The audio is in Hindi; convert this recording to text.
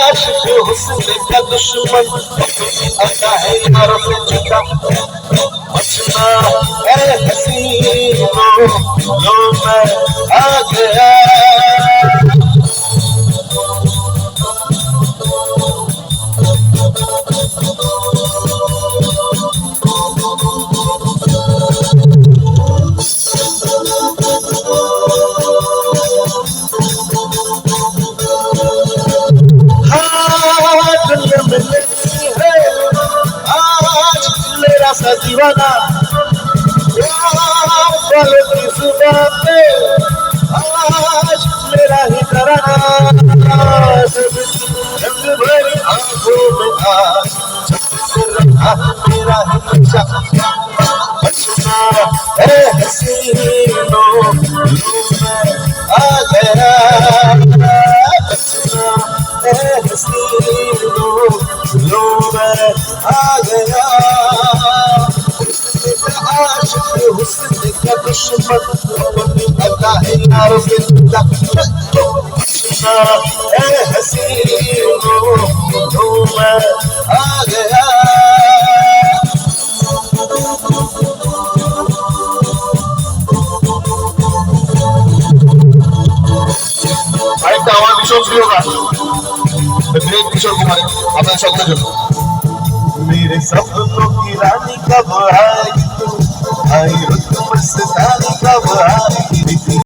आशिक हुस्न का दुश्मन आता है यारों से जुदा बचना है हसीनों लो मैं आ गया दुनिया में नहीं है आज मेरा सा दीवाना वालों की जुबान पे आज मेरा ही तराना रंग भरी आंखों में आज से रहा मेरा ही नक्शा बचना है हसीनों लो मैं आ गया लो मैं आ गया आशिक हुस्न का दुश्मन आता है यारों से जुदा बचना है हसीनों लो मैं आ गया আরেকটা আমার ভীষণ প্রিয় গান ग्रेट किशोर कुमार আপনাদের সকলের জন্য मेरे सपनों की रानी कब आएगी तू आई रुत मस्तानी कब आएगी